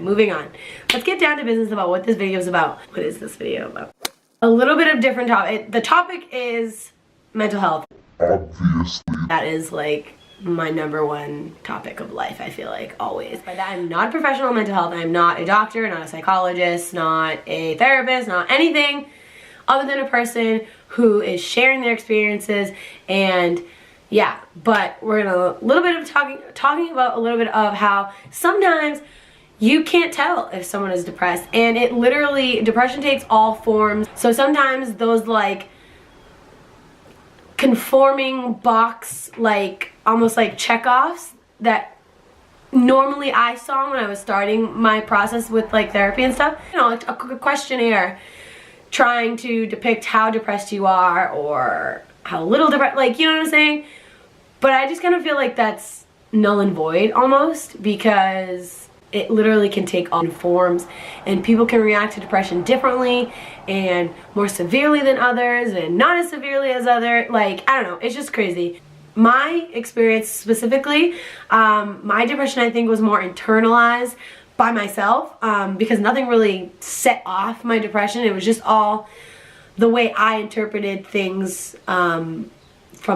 Moving on. Let's get down to business about what this video is about. What is this video about? A little bit of different topic. The topic is mental health. Obviously. That is like my #1 topic of life, I feel like, always. By that, I'm not a professional in mental health. I'm not a doctor, not a psychologist, not a therapist, not anything other than a person who is sharing their experiences. And yeah, but we're gonna a little bit of talking about a little bit of how sometimes you can't tell if someone is depressed, and it literally, depression takes all forms. So sometimes those like conforming box, like almost like checkoffs that normally I saw when I was starting my process with like therapy and stuff, you know, like a questionnaire trying to depict how depressed you are or how little depressed, like, you know what I'm saying? But I just kind of feel like that's null and void almost, because it literally can take all forms, and people can react to depression differently and more severely than others and not as severely as others. Like, I don't know, it's just crazy. My experience specifically, my depression I think was more internalized by myself, because nothing really set off my depression. It was just all the way I interpreted things from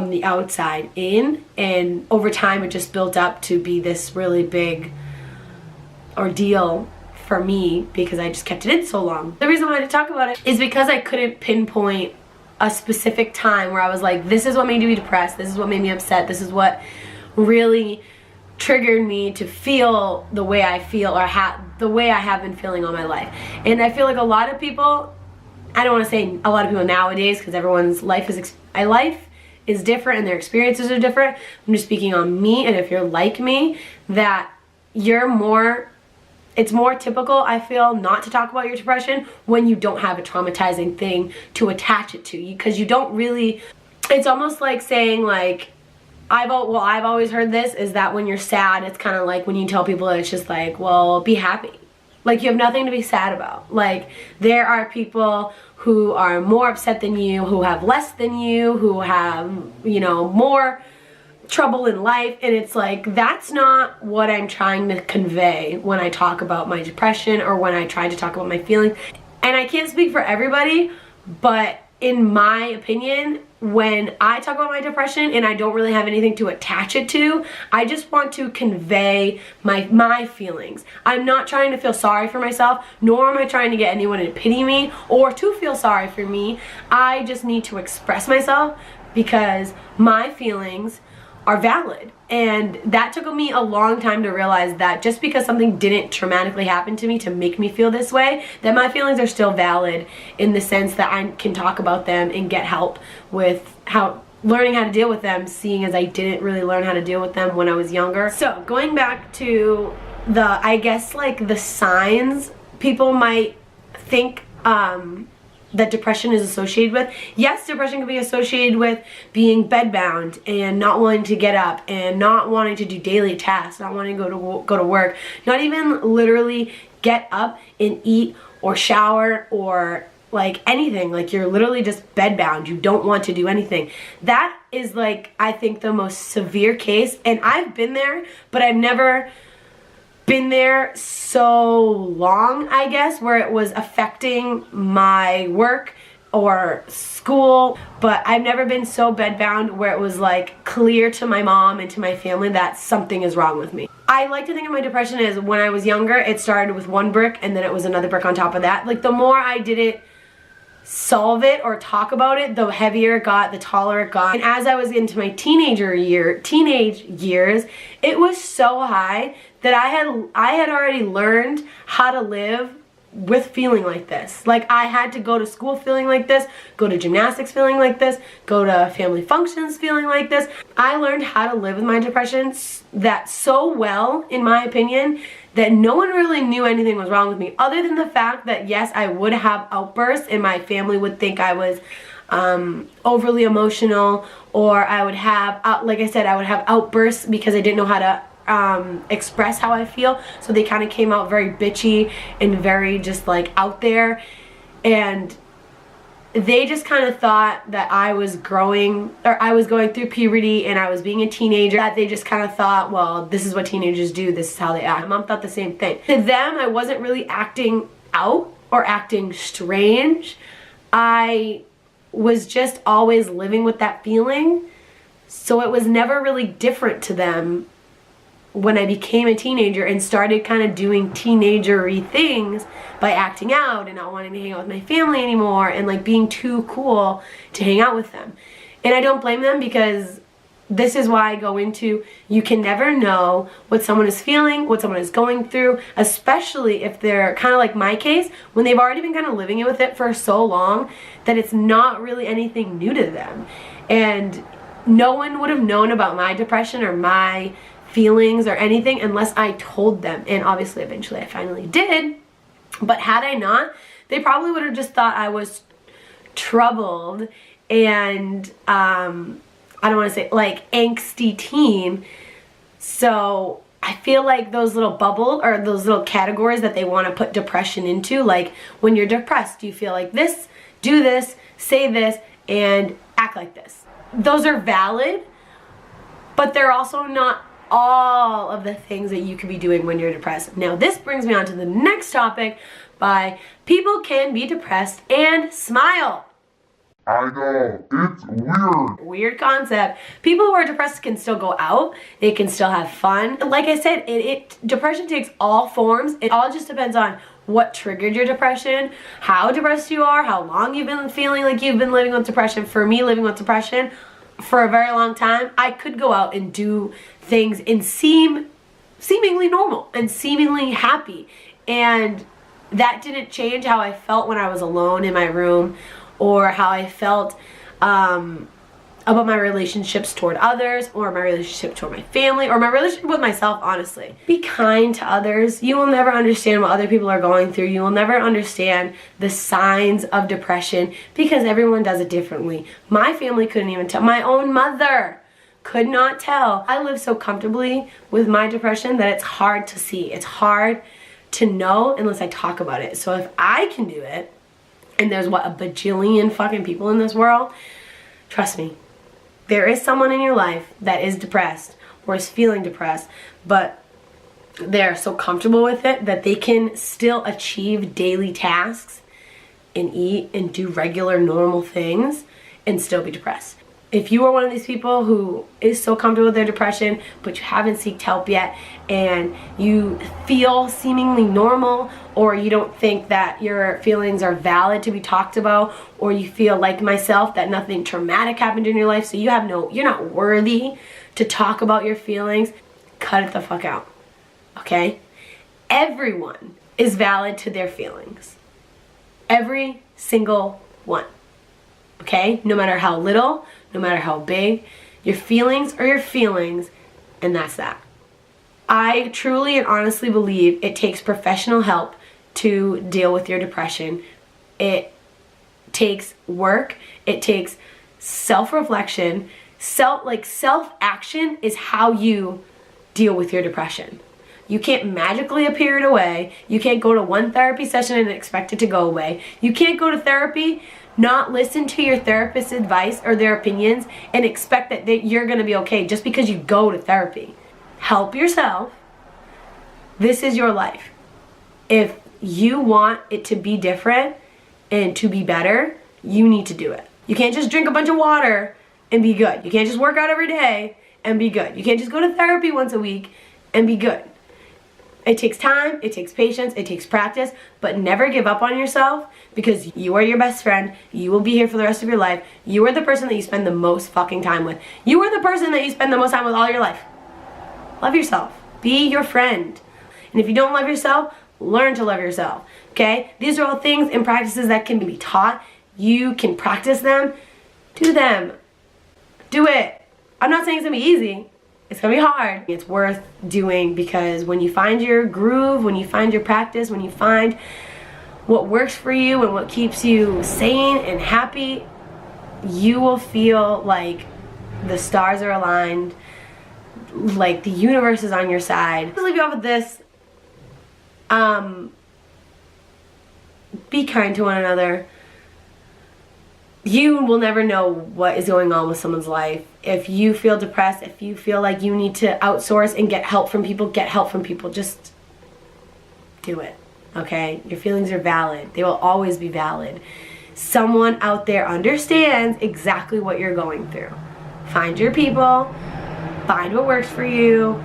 the outside in, and over time it just built up to be this really big ordeal for me because I just kept it in so long. The reason why I had to talk about it is because I couldn't pinpoint a specific time where I was like, this is what made me depressed, this is what made me upset, this is what really triggered me to feel the way I feel, or the way I have been feeling all my life. And I feel like a lot of people, I don't want to say a lot of people nowadays, because everyone's life is different and their experiences are different. I'm just speaking on me, and if you're like me, that it's more typical, I feel, not to talk about your depression when you don't have a traumatizing thing to attach it to, because you don't really, it's almost like saying like, I've always heard this, is that when you're sad, it's kind of like when you tell people, it's just like, well, be happy. Like, you have nothing to be sad about. Like, there are people who are more upset than you, who have less than you, who have, you know, more trouble in life, and it's like, that's not what I'm trying to convey when I talk about my depression or when I try to talk about my feelings. And I can't speak for everybody, but in my opinion, when I talk about my depression and I don't really have anything to attach it to, I just want to convey my feelings. I'm not trying to feel sorry for myself, nor am I trying to get anyone to pity me or to feel sorry for me. I just need to express myself because my feelings are valid. And that took me a long time to realize that just because something didn't traumatically happen to me to make me feel this way, that my feelings are still valid, in the sense that I can talk about them and get help with learning how to deal with them, seeing as I didn't really learn how to deal with them when I was younger. So going back to I guess like the signs people might think that depression is associated with. Yes, depression can be associated with being bedbound and not wanting to get up and not wanting to do daily tasks, not wanting to go to work, not even literally get up and eat or shower or like anything. Like, you're literally just bedbound. You don't want to do anything. That is like, I think, the most severe case, and I've been there, but I've never been there so long, I guess, where it was affecting my work or school. But I've never been so bedbound where it was like clear to my mom and to my family that something is wrong with me. I like to think of my depression as, when I was younger, it started with one brick and then it was another brick on top of that. Like, the more I didn't solve it or talk about it, the heavier it got, the taller it got. And as I was into my teenage years, it was so high that I had already learned how to live with feeling like this. Like, I had to go to school feeling like this, go to gymnastics feeling like this, go to family functions feeling like this. I learned how to live with my depression that so well, in my opinion, that no one really knew anything was wrong with me, other than the fact that, yes, I would have outbursts and my family would think I was overly emotional, or I would have, like I said, I would have outbursts because I didn't know how to express how I feel. So they kind of came out very bitchy and very just like out there. And they just kind of thought that I was growing, or I was going through puberty and I was being a teenager, that they just kind of thought, well, this is what teenagers do, this is how they act. My mom thought the same thing. To them, I wasn't really acting out or acting strange. I was just always living with that feeling, so it was never really different to them when I became a teenager and started kind of doing teenagery things by acting out and not wanting to hang out with my family anymore and like being too cool to hang out with them. And I don't blame them, because this is why I go into, you can never know what someone is feeling, what someone is going through, especially if they're kind of like my case, when they've already been kind of living with it for so long that it's not really anything new to them. And no one would have known about my depression or my feelings or anything unless I told them. And obviously eventually I finally did, but had I not, they probably would have just thought I was troubled and I don't want to say like angsty teen. So I feel like those little bubble or those little categories that they want to put depression into, like when you're depressed, you feel like this, do this, say this, and act like this. Those are valid, but they're also not all of the things that you could be doing when you're depressed. Now this brings me on to the next topic by people can be depressed and smile. I know, it's weird. Weird concept. People who are depressed can still go out. They can still have fun. Like I said, depression takes all forms. It all just depends on what triggered your depression, how depressed you are, how long you've been feeling like you've been living with depression. For me, living with depression for a very long time, I could go out and do things and seemingly normal and seemingly happy. And that didn't change how I felt when I was alone in my room, or how I felt about my relationships toward others, or my relationship toward my family, or my relationship with myself, honestly. Be kind to others. You will never understand what other people are going through. You will never understand the signs of depression, because everyone does it differently. My family couldn't even tell. My own mother could not tell. I live so comfortably with my depression that it's hard to see. It's hard to know unless I talk about it. So if I can do it, and there's what, a bajillion fucking people in this world, trust me, there is someone in your life that is depressed or is feeling depressed, but they're so comfortable with it that they can still achieve daily tasks and eat and do regular normal things and still be depressed. If you are one of these people who is so comfortable with their depression, but you haven't sought help yet, and you feel seemingly normal, or you don't think that your feelings are valid to be talked about, or you feel like myself that nothing traumatic happened in your life, so you're not worthy to talk about your feelings, cut it the fuck out, okay? Everyone is valid to their feelings. Every single one. Okay? No matter how little, no matter how big, your feelings are your feelings, and that's that. I truly and honestly believe it takes professional help to deal with your depression. It takes work, it takes self-reflection. Self-action is how you deal with your depression. You can't magically appear it away. You can't go to one therapy session and expect it to go away. You can't go to therapy, not listen to your therapist's advice or their opinions, and expect that you're going to be okay just because you go to therapy. Help yourself. This is your life. If you want it to be different and to be better, you need to do it. You can't just drink a bunch of water and be good. You can't just work out every day and be good. You can't just go to therapy once a week and be good. It takes time, it takes patience, it takes practice, but never give up on yourself, because you are your best friend. You will be here for the rest of your life. You are the person that you spend the most fucking time with. You are the person that you spend the most time with all your life. Love yourself. Be your friend. And if you don't love yourself, learn to love yourself, okay? These are all things and practices that can be taught. You can practice them. Do them. Do it. I'm not saying it's gonna be easy. It's gonna be hard. It's worth doing, because when you find your groove, when you find your practice, when you find what works for you and what keeps you sane and happy, you will feel like the stars are aligned, like the universe is on your side. Let's leave you off with this. Be kind to one another. you will never know what is going on with someone's life. If you feel depressed, if you feel like you need to outsource and get help from people, get help from people. Just do it, okay? Your feelings are valid. They will always be valid. Someone out there understands exactly what you're going through. Find your people, find what works for you,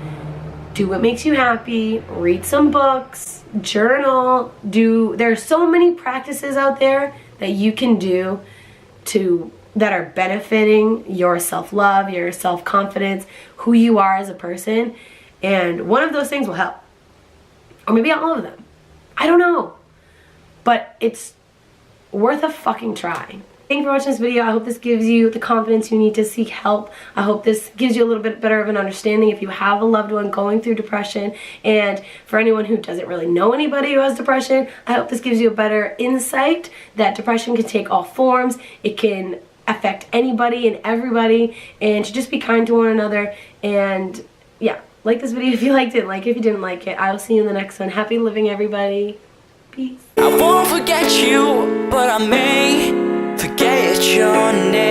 do what makes you happy, read some books, journal, there are so many practices out there that you can do that are benefiting your self-love, your self-confidence, who you are as a person, and one of those things will help. Or maybe all of them. I don't know. But it's worth a fucking try. Thank you for watching this video. I hope this gives you the confidence you need to seek help. I hope this gives you a little bit better of an understanding if you have a loved one going through depression. And for anyone who doesn't really know anybody who has depression, I hope this gives you a better insight that depression can take all forms. It can affect anybody and everybody. And to just be kind to one another. And yeah, like this video if you liked it. Like if you didn't like it. I will see you in the next one. Happy living, everybody. Peace. I won't forget you, but I may forget your name.